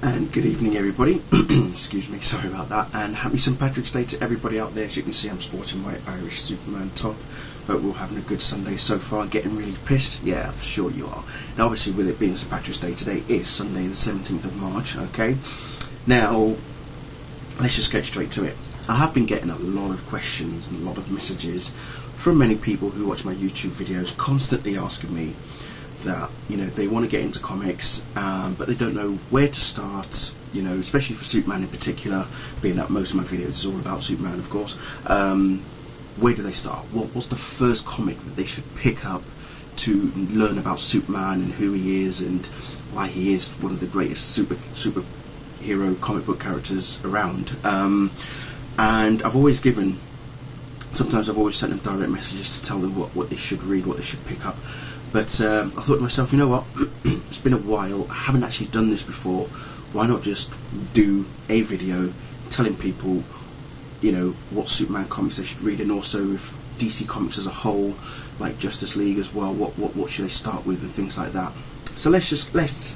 And good evening everybody, excuse me, sorry about that, and happy St Patrick's Day to everybody out there. As you can see, I'm sporting my Irish Superman top. Hope we're all having a good Sunday so far. Getting really pissed? Yeah, for sure you are. Now obviously with it being St Patrick's Day, today is Sunday the 17th of March, okay? Now, let's just get straight to it. I have been getting a lot of questions and a lot of messages from many people who watch my YouTube videos constantly asking me that, you know, they want to get into comics, but they don't know where to start, you know, especially for Superman in particular, being that most of my videos is all about Superman, of course. Where do they start? What's the first comic that they should pick up to learn about Superman and who he is and why he is one of the greatest superhero comic book characters around? And I've always given, sometimes I've always sent them direct messages to tell them what they should read, what they should pick up. But I thought to myself, you know what, it's been a while, I haven't actually done this before, why not just do a video telling people, you know, what Superman comics they should read, and also if DC Comics as a whole, like Justice League as well, what should they start with and things like that. So let's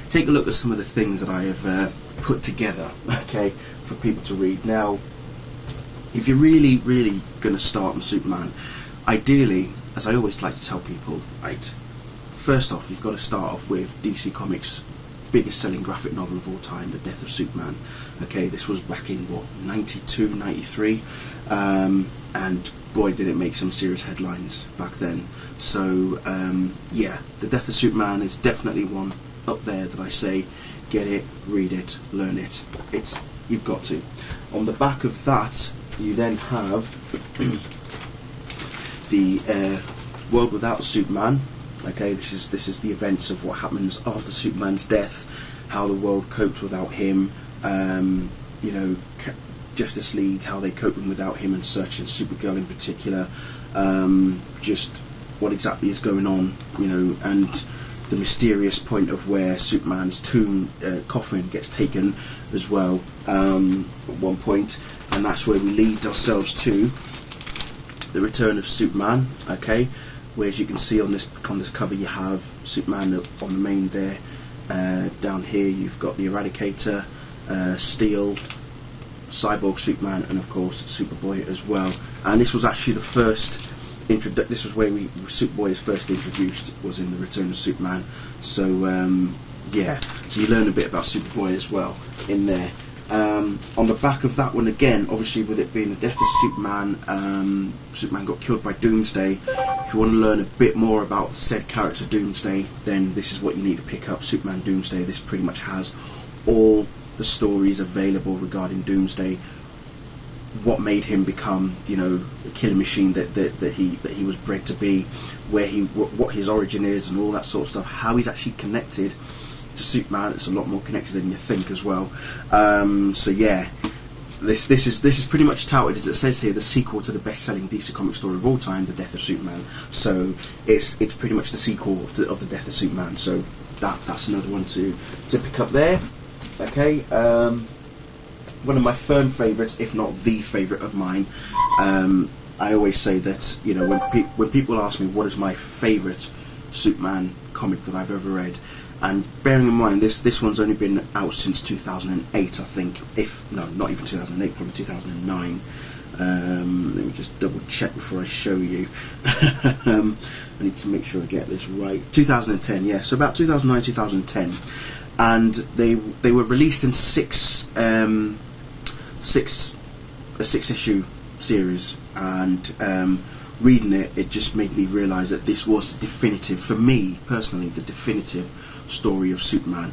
take a look at some of the things that I have put together, okay, for people to read. Now, if you're really going to start on Superman, ideally, as I always like to tell people, right, first off, you've got to start off with DC Comics' biggest selling graphic novel of all time, The Death of Superman. Okay, this was back in, what, 92, 93, and boy did it make some serious headlines back then. So, yeah, The Death of Superman is definitely one up there that I say, get it, read it, learn it. You've got to. On the back of that, you then have the World Without Superman. Okay, this is the events of what happens after Superman's death, how the world coped without him, you know, Justice League, how they coped without him and such, and Supergirl in particular, just what exactly is going on, you know, and the mysterious point of where Superman's coffin gets taken as well, at one point, and that's where we lead ourselves to the return of Superman. Okay, where, as you can see on this cover, you have Superman on the main there. Down here you've got the Eradicator, Steel, Cyborg Superman, and of course Superboy as well. And this was actually the first this was where Superboy is first introduced, was in the Return of Superman. So yeah, so you learn a bit about Superboy as well in there. On the back of that one again, obviously with it being the death of Superman, Superman got killed by Doomsday. If you want to learn a bit more about said character Doomsday, then this is what you need to pick up, Superman Doomsday. This pretty much has all the stories available regarding Doomsday, what made him become, you know, the killing machine that he was bred to be, what his origin is, and all that sort of stuff, how he's actually connected to Superman. It's a lot more connected than you think as well. So yeah, this is pretty much touted, as it says here, the sequel to the best-selling DC comic story of all time, The Death of Superman. So it's pretty much the sequel of the Death of Superman. So that's another one to pick up there. Okay, one of my firm favourites, if not the favourite of mine. I always say that, you know, when people ask me what is my favourite Superman comic that I've ever read, and bearing in mind this one's only been out since 2008, I think, if no, not even 2008, probably 2009. Let me just double check before I show you. I need to make sure I get this right. 2010, yeah, so about 2009, 2010, and they were released in a six-issue series, and reading it just made me realise that this was definitive, for me personally, the definitive story of Superman,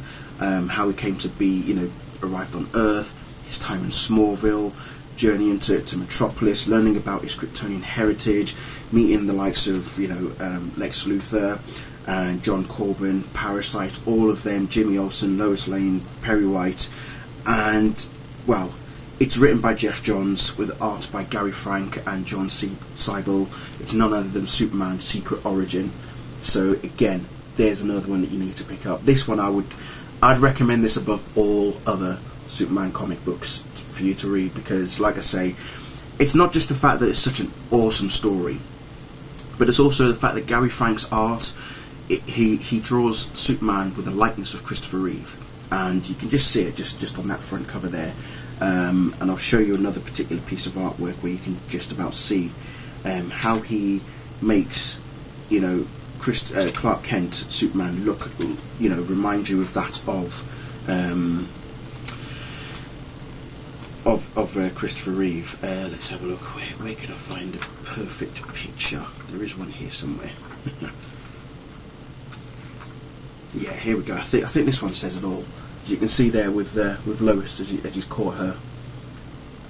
how he came to be, you know, arrived on Earth, his time in Smallville, journey into Metropolis, learning about his Kryptonian heritage, meeting the likes of, you know, Lex Luthor and John Corbin, Parasite, all of them, Jimmy Olsen, Lois Lane, Perry White, and, well, it's written by Jeff Johns with art by Gary Frank and John Seibel. It's none other than Superman's Secret Origin. So again, there's another one that you need to pick up. This one I'd recommend this above all other Superman comic books for you to read, because, like I say, it's not just the fact that it's such an awesome story, but it's also the fact that Gary Frank's art, he draws Superman with the likeness of Christopher Reeve. and you can just see it just on that front cover there. And I'll show you another particular piece of artwork where you can just about see how he makes, you know, Clark Kent, Superman, look, you know, remind you of that of Christopher Reeve. Let's have a look. Where can I find a perfect picture? There is one here somewhere. Yeah, here we go. I think this one says it all. As you can see there with Lois as he's caught her.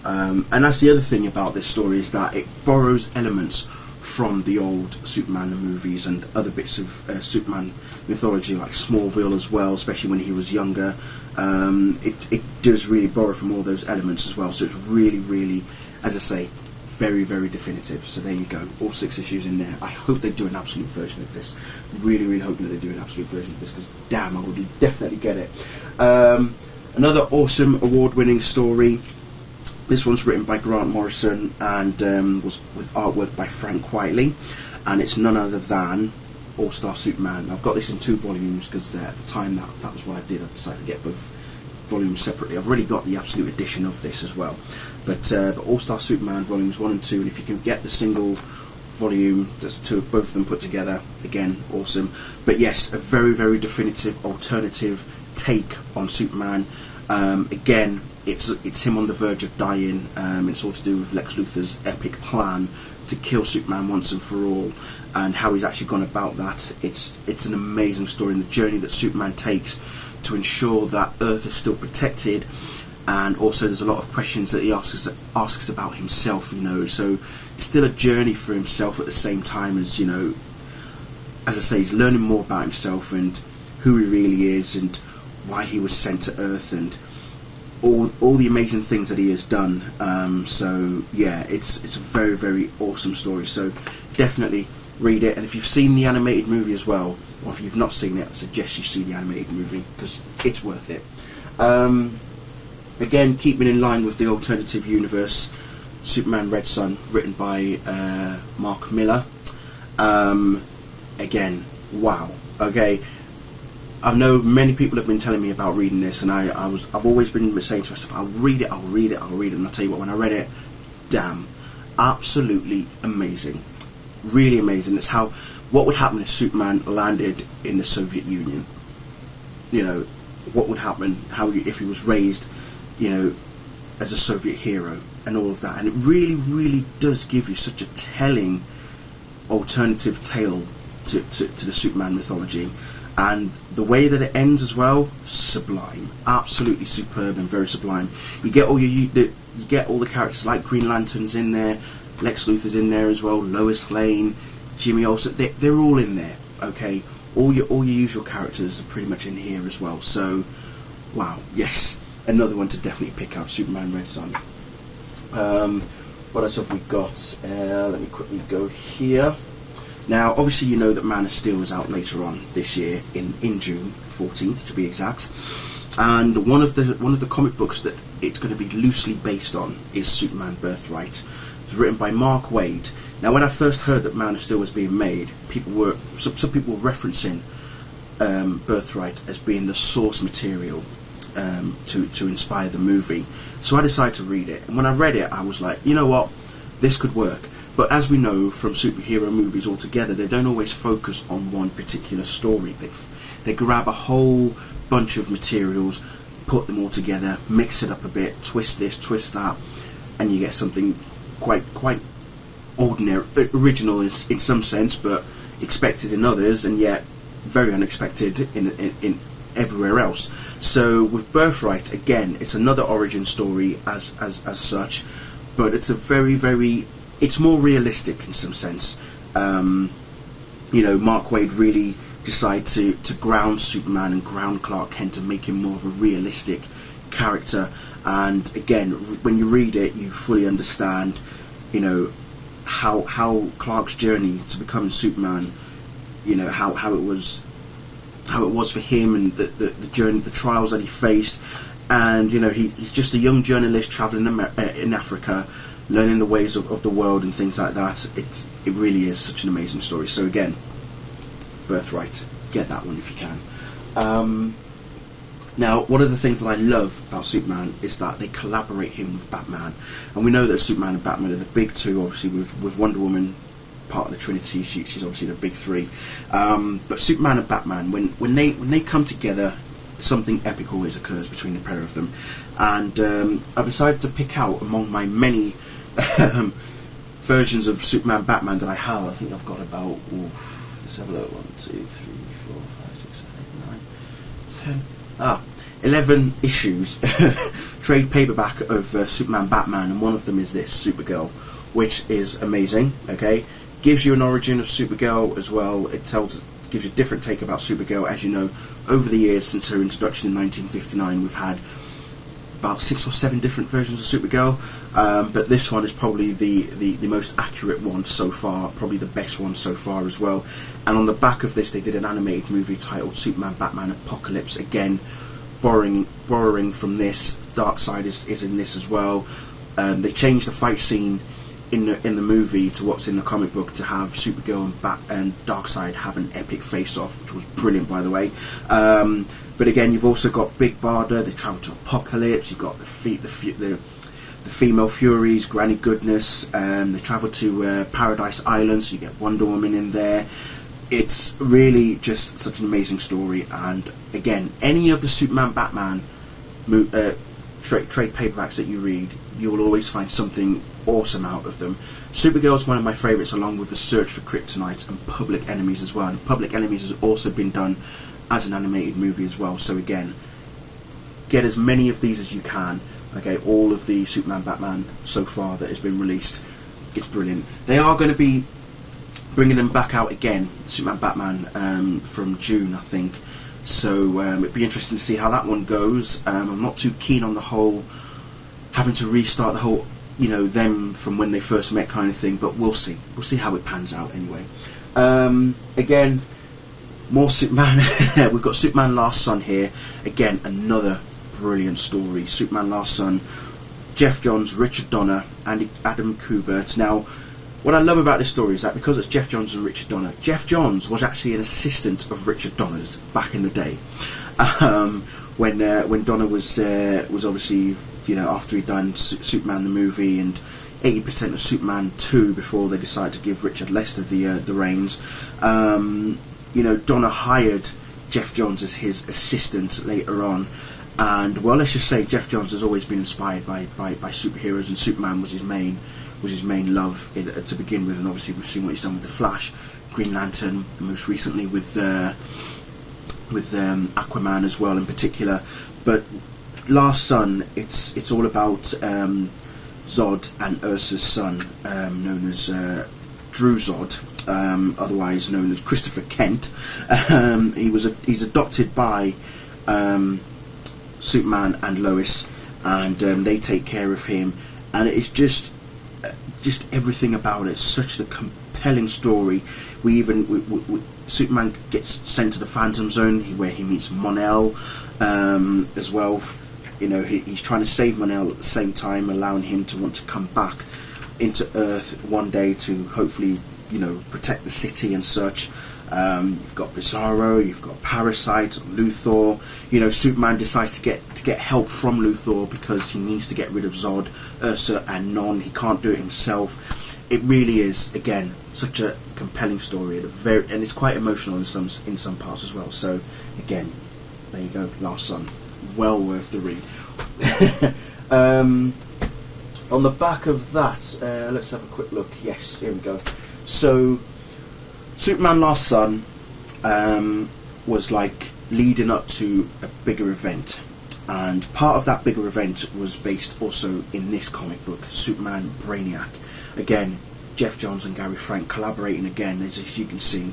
And that's the other thing about this story, is that it borrows elements from the old Superman movies and other bits of Superman mythology, like Smallville as well, especially when he was younger. It does really borrow from all those elements as well, so it's really, really, as I say, very, very definitive. So there you go, all 6 issues in there. I hope they do an absolute version of this. Really, really hoping that they do an absolute version of this, because damn, I would definitely get it. Another awesome award-winning story. This one's written by Grant Morrison and was with artwork by Frank Quitely, and it's none other than All-Star Superman. I've got this in 2 volumes because at the time that was what I did. I decided to get both volumes separately. I've already got the absolute edition of this as well, but All-Star Superman volumes 1 and 2, and if you can get the single volume, there's both of them put together, again, awesome. But yes, a very, very definitive alternative take on Superman. Again, it's him on the verge of dying. It's all to do with Lex Luthor's epic plan to kill Superman once and for all, and how he's actually gone about that. It's an amazing story, and the journey that Superman takes to ensure that Earth is still protected, and also there's a lot of questions that he asks about himself, you know, so it's still a journey for himself at the same time as, you know, as I say, he's learning more about himself and who he really is and why he was sent to Earth and all the amazing things that he has done. So yeah, it's a very, very awesome story, so definitely read it. And if you've seen the animated movie as well, or if you've not seen it, I suggest you see the animated movie, because it's worth it. Again, keeping in line with the alternative universe, Superman Red Son, written by Mark Miller. Again, wow. Okay, I know many people have been telling me about reading this, and I've always been saying to myself, I'll read it, and I'll tell you what, when I read it, damn, absolutely amazing, really amazing. It's what would happen if Superman landed in the Soviet Union, you know, what would happen, if he was raised, you know, as a Soviet hero and all of that. And it really, really does give you such a telling alternative tale to the Superman mythology. And the way that it ends as well, sublime, absolutely superb and very sublime. You get all the characters like Green Lantern's in there, Lex Luthor's in there as well, Lois Lane, Jimmy Olsen, they're all in there. Okay, all your usual characters are pretty much in here as well. So, wow, yes, another one to definitely pick up, Superman Red Son. What else have we got? Let me quickly go here. Now, obviously, you know that Man of Steel is out later on this year, in June 14th to be exact. And one of the comic books that it's going to be loosely based on is Superman Birthright. It's written by Mark Waid. Now, when I first heard that Man of Steel was being made, some people were referencing Birthright as being the source material to inspire the movie. So I decided to read it, and when I read it, I was like, you know what, this could work. But as we know from superhero movies altogether, they don't always focus on one particular story. They grab a whole bunch of materials, put them all together, mix it up a bit, twist this, twist that, and you get something quite ordinary, original in some sense, but expected in others, and yet very unexpected in everywhere else. So with Birthright, again, it's another origin story as such, but it's a very it's more realistic in some sense. You know, Mark Waid really decided to ground Superman and ground Clark Kent to make him more of a realistic character. And again, when you read it, you fully understand, you know, how Clark's journey to becoming Superman, you know, how it was for him, and the journey, the trials that he faced. And you know, he's just a young journalist traveling in Africa, learning the ways of the world and things like that. It really is such an amazing story. So again, Birthright, get that one if you can. Now, one of the things that I love about Superman is that they collaborate him with Batman, and we know that Superman and Batman are the big two, obviously with Wonder Woman part of the Trinity. She's obviously the big three, but Superman and Batman, when they come together, something epic always occurs between the pair of them. And I've decided to pick out among my many versions of Superman Batman that I have. I think I've got about, let's have a look, 1, 2, 3, 4, 5, 6, 7, 8, 9, 10, 11 issues trade paperback of Superman Batman, and one of them is this, Supergirl, which is amazing. Okay, gives you an origin of Supergirl as well. It gives you a different take about Supergirl. As you know, over the years since her introduction in 1959, we've had about 6 or 7 different versions of Supergirl, but this one is probably the most accurate one so far, probably the best one so far as well. And on the back of this, they did an animated movie titled Superman Batman Apocalypse, again borrowing from this. Darkseid is in this as well. They changed the fight scene in the movie to what's in the comic book to have Supergirl and Darkseid have an epic face-off, which was brilliant, by the way. But again, you've also got Big Barda. They travel to Apocalypse. You've got the female Furies, Granny Goodness. They travel to Paradise Island, so you get Wonder Woman in there. It's really just such an amazing story. And again, any of the Superman Batman trade paperbacks that you read, you will always find something awesome out of them. Supergirl is one of my favourites, along with The Search for Kryptonite and Public Enemies as well. And Public Enemies has also been done as an animated movie as well. So again, get as many of these as you can. Okay, all of the Superman Batman so far that has been released, it's brilliant. They are going to be bringing them back out again, Superman Batman, from June, I think. So it'd be interesting to see how that one goes. I'm not too keen on the whole having to restart the whole, them from when they first met kind of thing, but we'll see. We'll see how it pans out anyway. Again, more Superman. We've got Superman Last Son here. Again, another brilliant story. Superman Last Son, Jeff Johns, Richard Donner, and Adam Kubert. Now, what I love about this story is that because it's Jeff Johns and Richard Donner, Jeff Johns was actually an assistant of Richard Donner's back in the day. When Donner was obviously, after he'd done Superman the movie and 80% of Superman 2 before they decided to give Richard Lester the reins, Donner hired Jeff Johns as his assistant later on. And well, let's just say Jeff Johns has always been inspired by superheroes, and Superman was his main love to begin with. And obviously we've seen what he's done with the Flash, Green Lantern, and most recently with Aquaman as well in particular. But Last Son, it's all about Zod and Ursa's son, known as Drew Zod, otherwise known as Christopher Kent. He's adopted by Superman and Lois, and they take care of him, and it's just everything about it. Such a compelling story. Superman gets sent to the Phantom Zone where he meets Mon-El as well. He's trying to save Mon-El at the same time, allowing him to want to come back into Earth one day to hopefully protect the city and such. You've got Bizarro, you've got Parasite, Luthor. Superman decides to get help from Luthor because he needs to get rid of Zod, Ursa, and Non. He can't do it himself. It really is, again, such a compelling story, and it's quite emotional in some parts as well. So again, there you go, Last Son, well worth the read. On the back of that, let's have a quick look. Yes, here we go. So Superman Last Son was like leading up to a bigger event, and part of that bigger event was based also in this comic book, Superman Brainiac. Again, Jeff Johns and Gary Frank collaborating again, as you can see.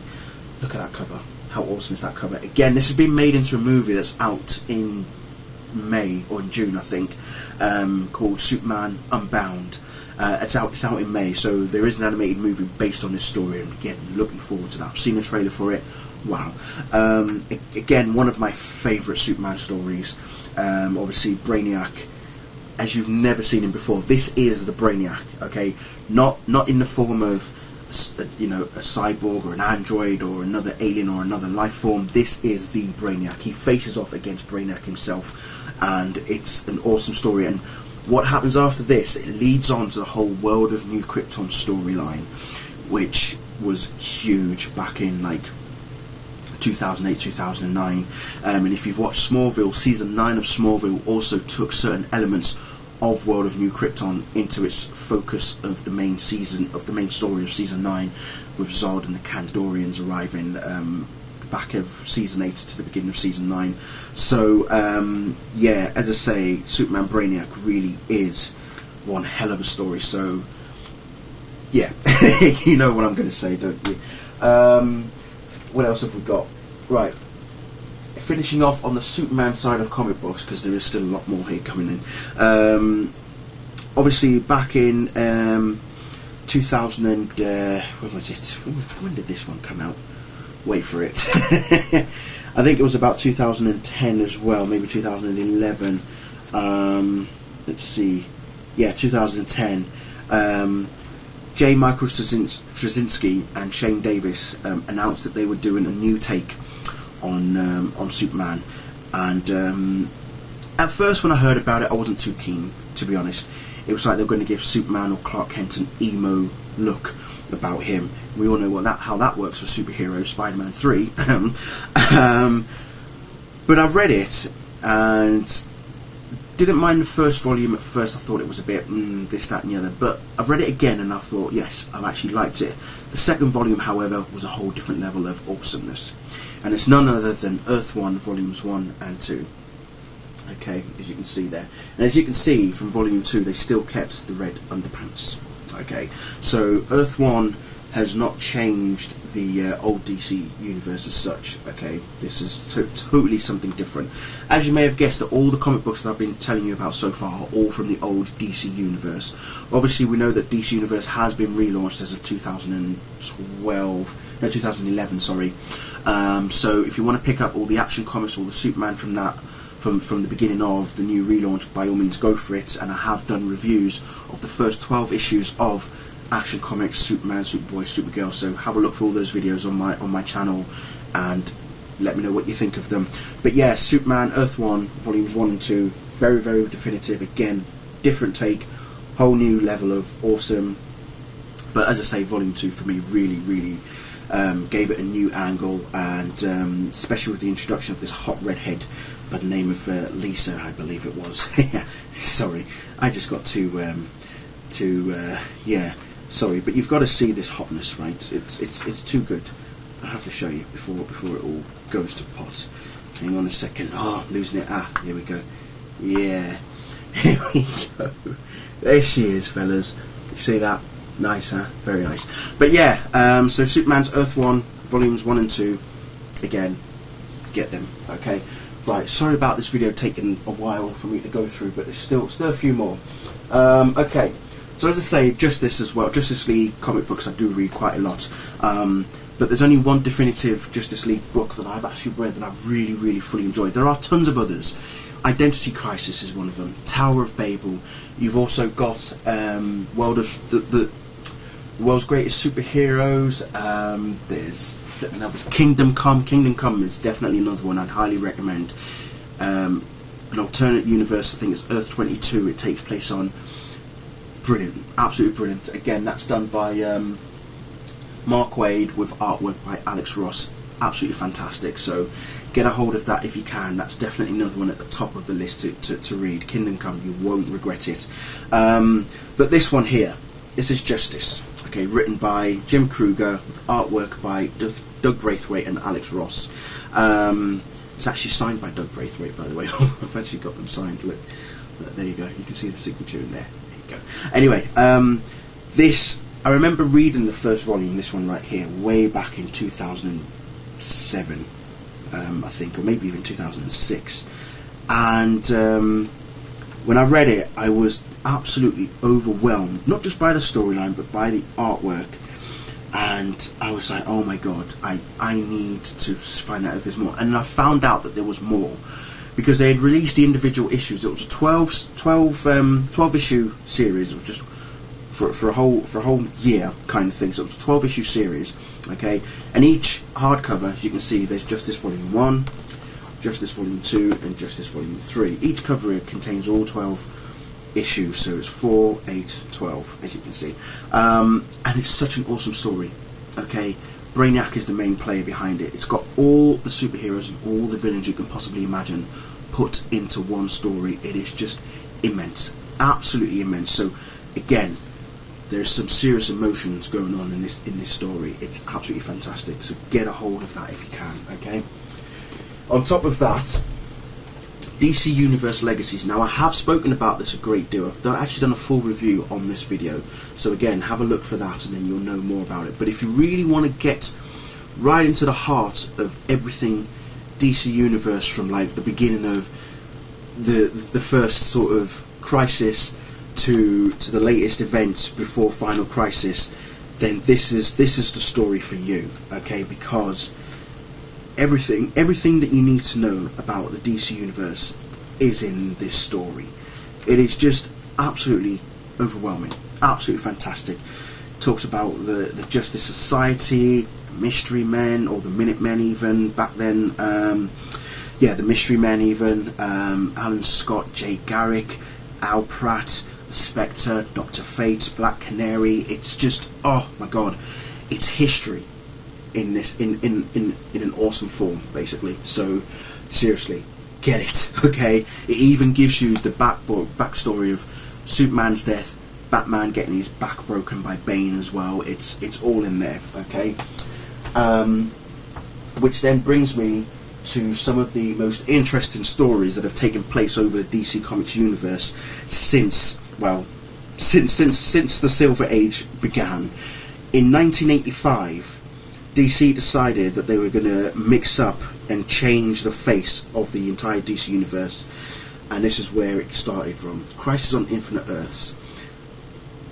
Look at that cover. How awesome is that cover? Again, this has been made into a movie that's out in May or in June, I think, called Superman Unbound. It's out in May, so there is an animated movie based on this story, and again, looking forward to that. I've seen a trailer for it. Wow. Again, one of my favourite Superman stories. Obviously, Brainiac, as you've never seen him before. This is the Brainiac, okay? Not in the form of you know, a cyborg or an android or another alien or another life form. This is the Brainiac. He faces off against Brainiac himself, and it's an awesome story. And what happens after this, it leads on to the whole World of New Krypton storyline, which was huge back in like 2008, 2009. And if you've watched Smallville, season 9 of Smallville also took certain elements of World of New Krypton into its focus of the main season, of the main story of season 9, with Zod and the Kandorians arriving back of season 8 to the beginning of season 9. So yeah, as I say, Superman Brainiac really is one hell of a story. So yeah, you know what I'm going to say, don't you? What else have we got? Right, finishing off on the Superman side of comic books, because there is still a lot more here coming in. Obviously, back in 2000 and when was it? When did this one come out? Wait for it. I think it was about 2010 as well, maybe 2011. Let's see. Yeah, 2010. J. Michael Straczynski and Shane Davis announced that they were doing a new take on Superman, and at first when I heard about it, I wasn't too keen, to be honest. It was like they were going to give Superman or Clark Kent an emo look about him. We all know how that works for superheroes, Spider-Man 3. But I've read it and didn't mind the first volume. At first I thought it was a bit this, that and the other, but I've read it again and I thought, yes, I've actually liked it. The second volume, however, was a whole different level of awesomeness, and it's none other than Earth 1 volumes 1 and 2. Okay, as you can see there, and as you can see from volume 2, they still kept the red underpants. Okay, so Earth 1 has not changed the old DC universe as such. Okay, this is totally something different. As you may have guessed, that all the comic books that I've been telling you about so far are all from the old DC universe. Obviously, we know that DC universe has been relaunched as of 2011. Sorry. So if you want to pick up all the Action Comics, all the Superman from that, from the beginning of the new relaunch, by all means go for it. And I have done reviews of the first 12 issues of Action Comics, Superman, Superboy, Supergirl, so have a look for all those videos on my channel and let me know what you think of them. But yeah, Superman Earth 1 volumes 1 and 2, very, very definitive. Again, different take, whole new level of awesome. But as I say, volume 2 for me really, really gave it a new angle, and especially with the introduction of this hot redhead by the name of Lisa, I believe it was. Sorry, I just got yeah. Sorry, but you've got to see this hotness, right? It's too good. I have to show you before it all goes to pot. Hang on a second. Oh, I'm losing it. Here we go. Yeah, here we go. There she is, fellas. You see that? Nice, huh? Very nice. But yeah, so Superman's Earth 1 volumes 1 and 2. Again, get them. Okay. Right. Sorry about this video taking a while for me to go through, but there's still a few more. Okay. So as I say, Justice as well. Justice League comic books I do read quite a lot, but there's only one definitive Justice League book that I've actually read that I've really, really fully enjoyed. There are tons of others. Identity Crisis is one of them. Tower of Babel. You've also got the world's greatest superheroes. There's Kingdom Come. Kingdom Come is definitely another one I'd highly recommend. An alternate universe, I think it's Earth 22. It takes place on. Brilliant, absolutely brilliant. Again, that's done by Mark Waid with artwork by Alex Ross. Absolutely fantastic. So get a hold of that if you can. That's definitely another one at the top of the list to read. Kingdom Come, you won't regret it. But this one here, this is Justice. Okay, written by Jim Kruger with artwork by Doug Braithwaite and Alex Ross. It's actually signed by Doug Braithwaite, by the way. I've actually got them signed. Look, there you go. You can see the signature in there. Anyway, this, I remember reading the first volume, this one right here, way back in 2007, I think, or maybe even 2006. And when I read it, I was absolutely overwhelmed, not just by the storyline, but by the artwork. And I was like, oh my god, I need to find out if there's more. And I found out that there was more, because they had released the individual issues. It was a 12 issue series of just for a whole year kind of thing. So it was a 12-issue series, okay. And each hardcover, as you can see, there's Justice Volume 1, Justice Volume 2, and Justice Volume 3. Each cover contains all 12 issues, so it's 4, 8, 12, as you can see. And it's such an awesome story, okay. Brainiac is the main player behind it. It's got all the superheroes and all the villains you can possibly imagine put into one story. It is just immense, absolutely immense. So again, there's some serious emotions going on in this story. It's absolutely fantastic. So get a hold of that if you can, okay. On top of that, DC Universe Legacies. Now I have spoken about this a great deal. I've actually done a full review on this video, so again, have a look for that and then you'll know more about it. But if you really want to get right into the heart of everything DC Universe, from like the beginning of the first sort of Crisis to the latest events before Final Crisis, then this is the story for you, okay? Because everything that you need to know about the DC Universe is in this story. It is just absolutely overwhelming, absolutely fantastic. It talks about the Justice Society, Mystery Men, or the Minutemen even back then. Yeah, the Mystery Men even. Alan Scott, Jay Garrick, Al Pratt, the Spectre, Dr. Fate, Black Canary. It's just, oh my god, it's history in this in an awesome form, basically. So seriously, get it, okay? It even gives you the backstory of Superman's death, Batman getting his back broken by Bane as well. It's all in there, okay? Which then brings me to some of the most interesting stories that have taken place over the DC Comics universe since the Silver Age began. In 1985, DC decided that they were going to mix up and change the face of the entire DC universe, and this is where it started from. Crisis on Infinite Earths.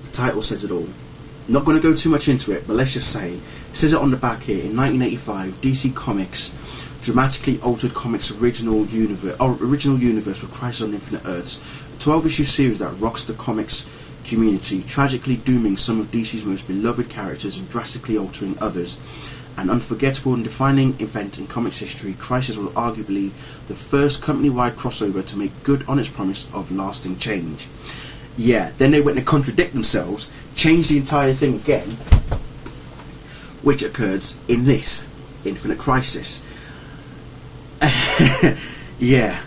The title says it all. Not going to go too much into it, but let's just say, it says it on the back here, in 1985, DC Comics dramatically altered comics' original universe with Crisis on Infinite Earths, a 12-issue series that rocks the comics community, tragically dooming some of DC's most beloved characters and drastically altering others. An unforgettable and defining event in comics history, Crisis was arguably the first company-wide crossover to make good on its promise of lasting change. Yeah, then they went to contradict themselves, changed the entire thing again, which occurred in this, Infinite Crisis. Yeah,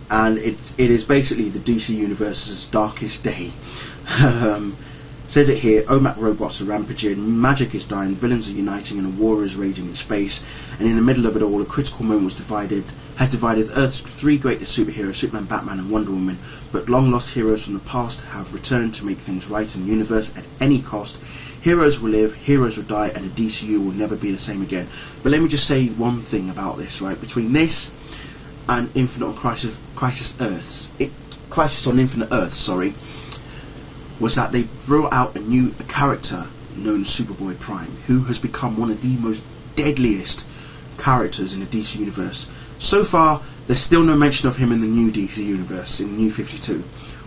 and it is basically the DC Universe's darkest day. Says it here, OMAC robots are rampaging, magic is dying, villains are uniting, and a war is raging in space. And in the middle of it all, a critical moment has divided Earth's three greatest superheroes, Superman, Batman, and Wonder Woman. But long-lost heroes from the past have returned to make things right in the universe at any cost. Heroes will live, heroes will die, and the DCU will never be the same again. But let me just say one thing about this, right? Between this and Crisis on Infinite Earths, sorry, was that they brought out a character known as Superboy Prime, who has become one of the most deadliest characters in the DC universe. So far, there's still no mention of him in the new DC universe, in the New 52.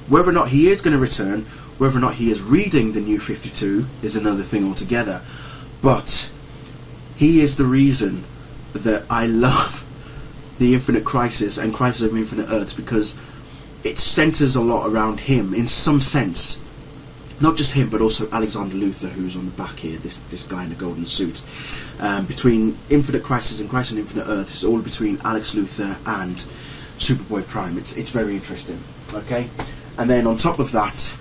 Whether or not he is going to return, whether or not he is reading the New 52 is another thing altogether. But he is the reason that I love the Infinite Crisis and Crisis of Infinite Earths, because it centres a lot around him in some sense. Not just him, but also Alexander Luthor, who's on the back here, this guy in the golden suit. Between Infinite Crisis and Crisis on Infinite Earths, it's all between Alex Luthor and Superboy Prime. It's very interesting, okay? And then on top of that,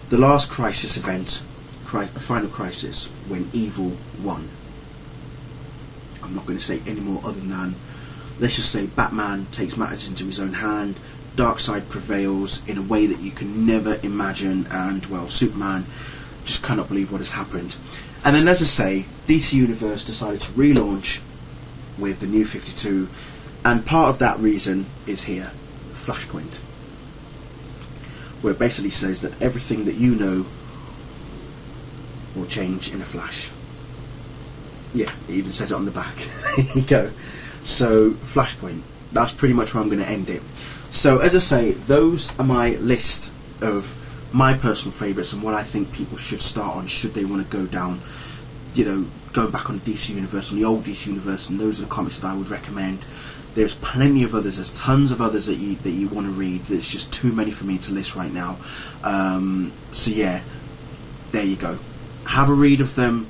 the last Crisis event, Final Crisis, when evil won. I'm not going to say any more other than, let's just say Batman takes matters into his own hand, Darkseid prevails in a way that you can never imagine, and well, Superman just cannot believe what has happened. And then, as I say, DC Universe decided to relaunch with the New 52, and part of that reason is here, Flashpoint, where it basically says that everything that you know will change in a flash. Yeah, it even says it on the back. There you go. So, Flashpoint, that's pretty much where I'm going to end it. So, as I say, those are my list of my personal favourites and what I think people should start on should they want to go down, you know, going back on the DC Universe, on the old DC Universe, and those are the comics that I would recommend. There's plenty of others. There's tons of others that you want to read. There's just too many for me to list right now. So yeah, there you go. Have a read of them.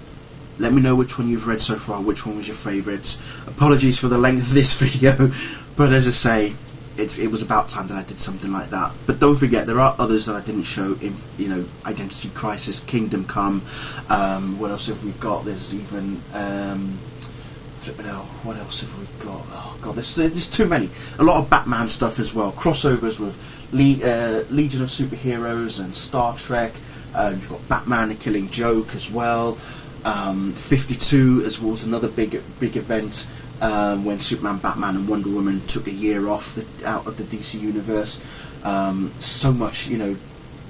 Let me know which one you've read so far. Which one was your favourites? Apologies for the length of this video, but as I say, it was about time that I did something like that. But don't forget, there are others that I didn't show in, you know, Identity Crisis, Kingdom Come. What else have we got? There's even what else have we got? Oh god, there's too many. A lot of Batman stuff as well. Crossovers with Legion of Superheroes and Star Trek. You've got Batman: The Killing Joke as well. 52 as well was another big event when Superman, Batman, and Wonder Woman took a year off out of the DC universe. So much, you know.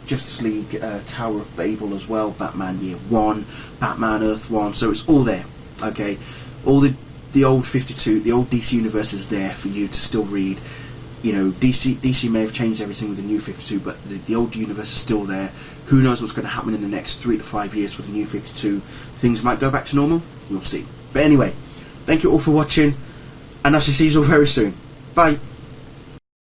Justice League, Tower of Babel as well. Batman Year One, Batman Earth One. So it's all there. Okay. All the old 52, the old DC universe is there for you to still read. You know, DC may have changed everything with the new 52, but the old universe is still there. Who knows what's going to happen in the next 3 to 5 years for the new 52? Things might go back to normal. We'll see. But anyway, thank you all for watching, and I shall see you all very soon. Bye.